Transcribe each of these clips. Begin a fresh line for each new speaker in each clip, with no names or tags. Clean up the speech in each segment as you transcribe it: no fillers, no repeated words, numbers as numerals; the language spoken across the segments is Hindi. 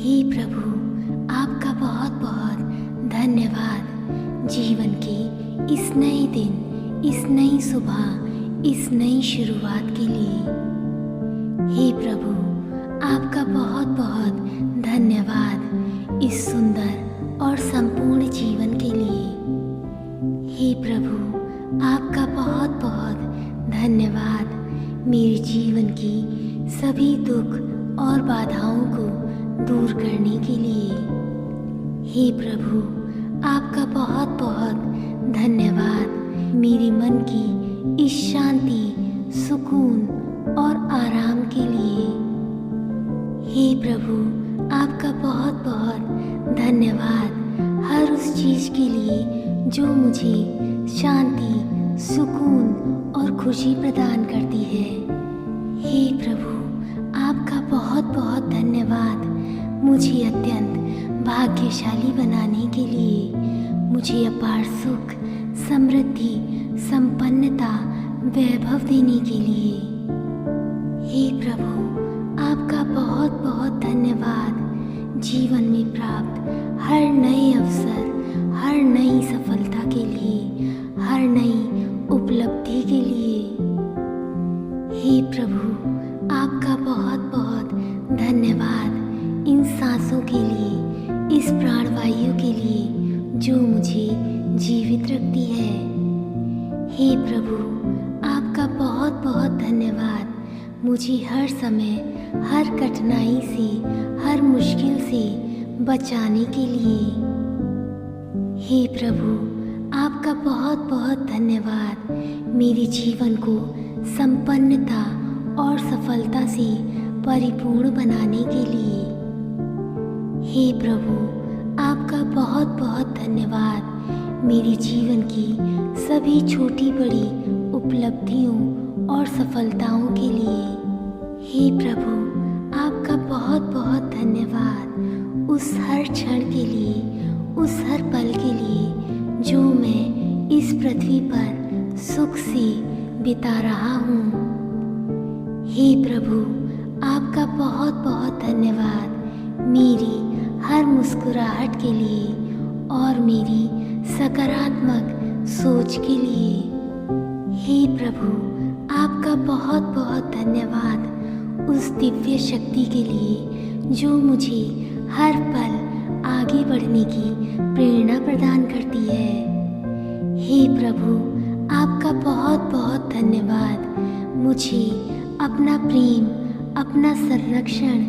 हे प्रभु, आपका बहुत बहुत धन्यवाद जीवन के इस नए दिन, इस नई सुबह, इस नई शुरुआत के लिए। हे प्रभु, आपका बहुत बहुत धन्यवाद इस सुंदर और संपूर्ण जीवन के लिए। हे प्रभु, आपका बहुत बहुत धन्यवाद मेरे जीवन की सभी दुख और बाधाओं को दूर करने के लिए। हे प्रभु, आपका बहुत बहुत धन्यवाद मेरे मन की इस शांति, सुकून और आराम के लिए। हे प्रभु, आपका बहुत बहुत धन्यवाद हर उस चीज़ के लिए जो मुझे शांति, सुकून और खुशी प्रदान करती है। हे प्रभु, आपका बहुत बहुत धन्यवाद मुझे अत्यंत भाग्यशाली बनाने के लिए, मुझे अपार सुख, समृद्धि, संपन्नता, वैभव देने के लिए। हे प्रभु, आपका बहुत बहुत धन्यवाद जीवन में प्राप्त हर नए अवसर, हर नई सफलता के लिए, हर नई उपलब्धि के लिए। हे प्रभु, आपका बहुत बहुत धन्यवाद इन सांसों के लिए, इस प्राणवायु के लिए जो मुझे जीवित रखती है। हे प्रभु, आपका बहुत बहुत धन्यवाद मुझे हर समय, हर कठिनाई से, हर मुश्किल से बचाने के लिए। हे प्रभु, आपका बहुत बहुत धन्यवाद मेरे जीवन को संपन्नता और सफलता से परिपूर्ण बनाने के लिए। हे प्रभु, आपका बहुत बहुत धन्यवाद मेरे जीवन की सभी छोटी बड़ी उपलब्धियों और सफलताओं के लिए। हे प्रभु, आपका बहुत बहुत धन्यवाद उस हर क्षण के लिए, उस हर पल के लिए जो मैं इस पृथ्वी पर सुख से बिता रहा हूँ। हे प्रभु, आपका बहुत बहुत धन्यवाद मेरी हर मुस्कुराहट के लिए और मेरी सकारात्मक सोच के लिए। हे प्रभु, आपका बहुत बहुत धन्यवाद उस दिव्य शक्ति के लिए जो मुझे हर पल आगे बढ़ने की प्रेरणा प्रदान करती है। हे प्रभु, आपका बहुत बहुत धन्यवाद मुझे अपना प्रेम, अपना संरक्षण,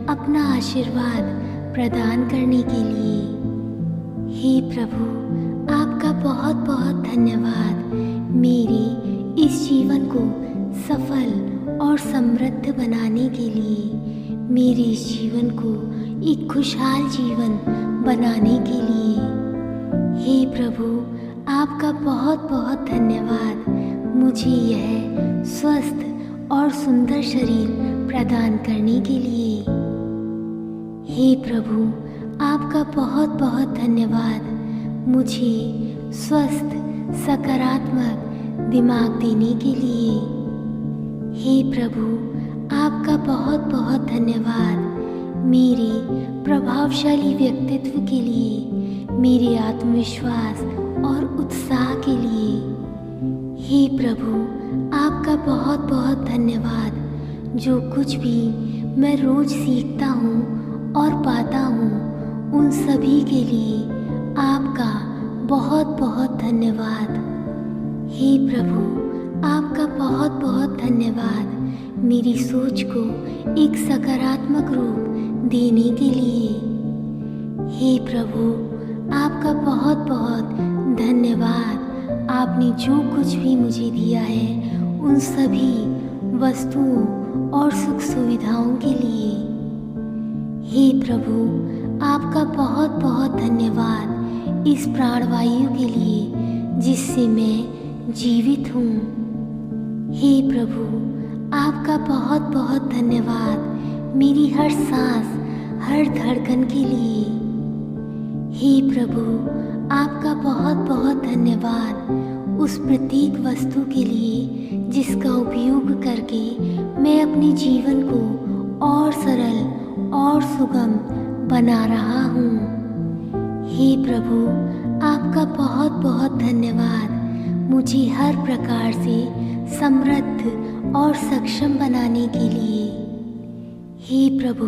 अपना आशीर्वाद प्रदान करने के लिए। हे प्रभु, आपका बहुत बहुत धन्यवाद मेरे इस जीवन को सफल और समृद्ध बनाने के लिए, मेरे इस जीवन को एक खुशहाल जीवन बनाने के लिए। हे प्रभु, आपका बहुत बहुत धन्यवाद मुझे यह स्वस्थ और सुंदर शरीर प्रदान करने के लिए। हे प्रभु, आपका बहुत बहुत धन्यवाद मुझे स्वस्थ, सकारात्मक दिमाग देने के लिए। हे प्रभु, आपका बहुत बहुत धन्यवाद मेरे प्रभावशाली व्यक्तित्व के लिए, मेरे आत्मविश्वास और उत्साह के लिए। हे प्रभु, आपका बहुत बहुत धन्यवाद जो कुछ भी मैं रोज सीखता हूँ और पाता हूँ उन सभी के लिए आपका बहुत बहुत धन्यवाद। हे प्रभु, आपका बहुत बहुत धन्यवाद मेरी सोच को एक सकारात्मक रूप देने के लिए। हे प्रभु, आपका बहुत बहुत धन्यवाद आपने जो कुछ भी मुझे दिया है उन सभी वस्तुओं और सुख सुविधाओं के लिए। हे प्रभु, आपका बहुत बहुत धन्यवाद इस प्राणवायु के लिए जिससे मैं जीवित हूँ। हे प्रभु, आपका बहुत बहुत धन्यवाद मेरी हर सांस, हर धड़कन के लिए। हे प्रभु, आपका बहुत बहुत धन्यवाद उस प्रत्येक वस्तु के लिए जिसका उपयोग करके मैं अपने जीवन को और सरल और सुगम बना रहा हूँ। हे प्रभु, आपका बहुत बहुत धन्यवाद मुझे हर प्रकार से समृद्ध और सक्षम बनाने के लिए। हे प्रभु,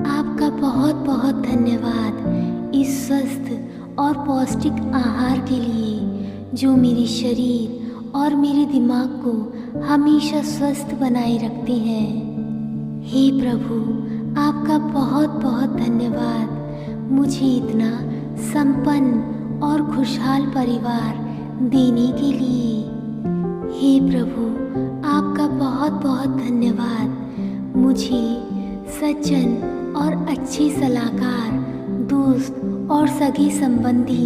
आपका बहुत बहुत धन्यवाद इस स्वस्थ और पौष्टिक आहार के लिए जो मेरे शरीर और मेरे दिमाग को हमेशा स्वस्थ बनाए रखते हैं। हे प्रभु, आपका बहुत बहुत धन्यवाद मुझे इतना संपन्न और खुशहाल परिवार देने के लिए। हे प्रभु, आपका बहुत बहुत धन्यवाद मुझे सज्जन और अच्छे सलाहकार, दोस्त और सगे संबंधी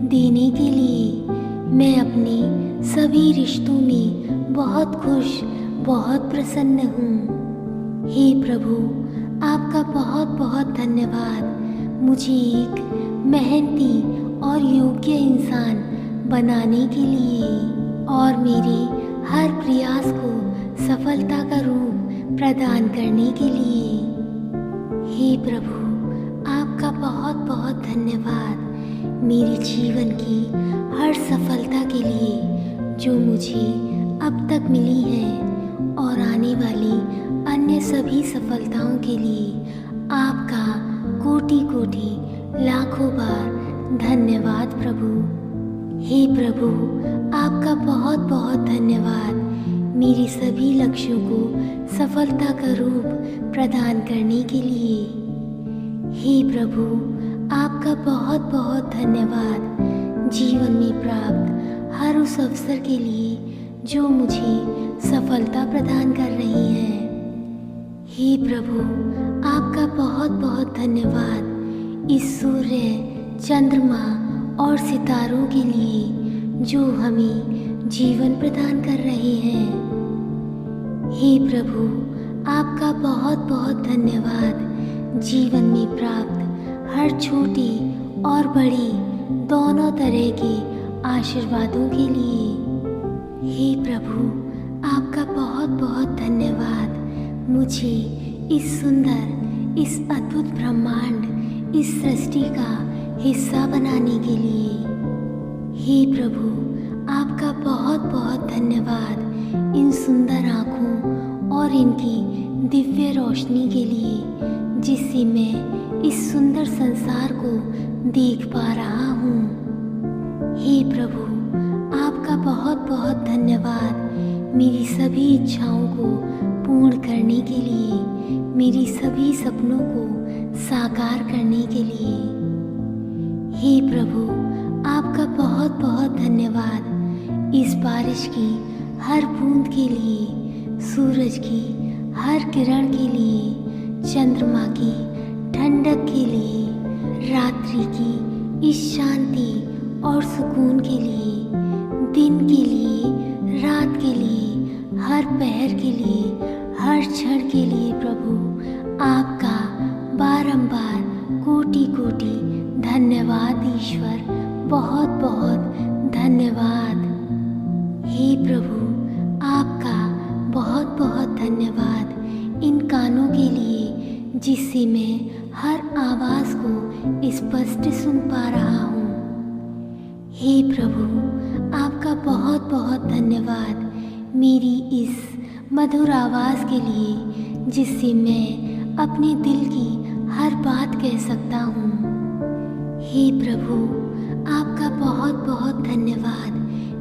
देने के लिए। मैं अपने सभी रिश्तों में बहुत खुश, बहुत प्रसन्न हूँ। हे प्रभु, आपका बहुत बहुत धन्यवाद मुझे एक मेहनती और योग्य इंसान बनाने के लिए और मेरे हर प्रयास को सफलता का रूप प्रदान करने के लिए। हे प्रभु, आपका बहुत बहुत धन्यवाद मेरे जीवन की हर सफलता के लिए जो मुझे अब तक मिली है और आने वाली अन्य सभी सफलताओं के लिए आपका कोटि कोटि लाखों बार धन्यवाद प्रभु। हे प्रभु, आपका बहुत बहुत धन्यवाद मेरे सभी लक्ष्यों को सफलता का रूप प्रदान करने के लिए। हे प्रभु, आपका बहुत बहुत धन्यवाद जीवन में प्राप्त हर उस अवसर के लिए जो मुझे सफलता प्रदान कर रही है। हे प्रभु, आपका बहुत बहुत धन्यवाद इस सूर्य, चंद्रमा और सितारों के लिए जो हमें जीवन प्रदान कर रहे हैं। हे प्रभु, आपका बहुत बहुत धन्यवाद जीवन में प्राप्त हर छोटी और बड़ी दोनों तरह के आशीर्वादों के लिए। हे प्रभु, आपका बहुत बहुत धन्यवाद मुझे इस सुंदर, इस अद्भुत ब्रह्मांड, इस सृष्टि का हिस्सा बनाने के लिए। हे प्रभु, आपका बहुत बहुत धन्यवाद इन सुंदर आँखों और इनकी दिव्य रोशनी के लिए जिससे मैं इस सुंदर संसार को देख पा रहा हूँ। हे प्रभु, आपका बहुत बहुत धन्यवाद मेरी सभी इच्छाओं को पूर्ण करने के लिए, मेरी सभी सपनों को साकार करने के लिए। हे प्रभु, आपका बहुत बहुत धन्यवाद इस बारिश की हर बूंद के लिए, सूरज की हर किरण के लिए, चंद्रमा की ठंडक के लिए, रात्रि की इस शांति और सुकून के लिए, दिन के लिए, रात के लिए, हर पहर के लिए, हर क्षण के लिए प्रभु आपका बारंबार कोटि कोटि धन्यवाद ईश्वर, बहुत बहुत धन्यवाद। हे प्रभु, आपका बहुत बहुत धन्यवाद इन कानों के लिए जिससे मैं हर आवाज़ को स्पष्ट सुन पा रहा हूँ। हे प्रभु, आपका बहुत बहुत धन्यवाद मेरी इस मधुर आवाज़ के लिए जिससे मैं अपने दिल की हर बात कह सकता हूँ। हे प्रभु, आपका बहुत बहुत धन्यवाद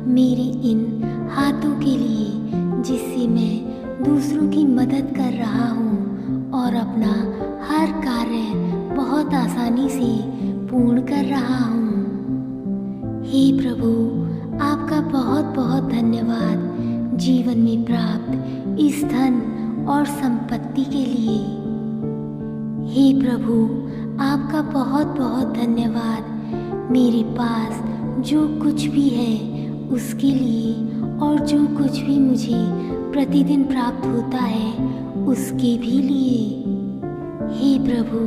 मेरे इन हाथों के लिए जिससे मैं दूसरों की मदद कर रहा हूँ और अपना हर कार्य बहुत आसानी से पूर्ण कर रहा हूँ। हे प्रभु, आपका बहुत बहुत धन्यवाद जीवन में प्राप्त इस धन और संपत्ति के लिए। हे प्रभु, आपका बहुत बहुत धन्यवाद मेरे पास जो कुछ भी है उसके लिए और जो कुछ भी मुझे प्रतिदिन प्राप्त होता है उसके भी लिए। हे प्रभु,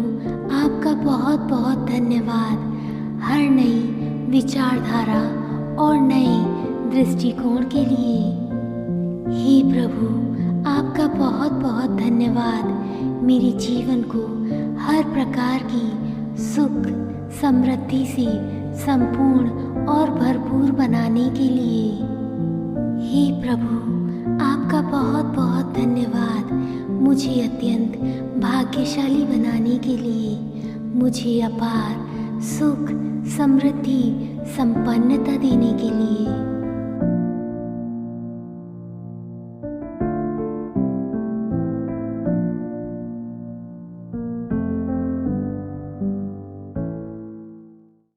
आपका बहुत बहुत धन्यवाद हर नई विचारधारा और नए दृष्टिकोण के लिए। हे प्रभु, आपका बहुत बहुत धन्यवाद मेरे जीवन को हर प्रकार की सुख समृद्धि से संपूर्ण और भरपूर बनाने के लिए। हे प्रभु, आपका बहुत बहुत धन्यवाद मुझे अत्यंत भाग्यशाली बनाने के लिए, मुझे अपार सुख समृद्धि संपन्नता देने के लिए।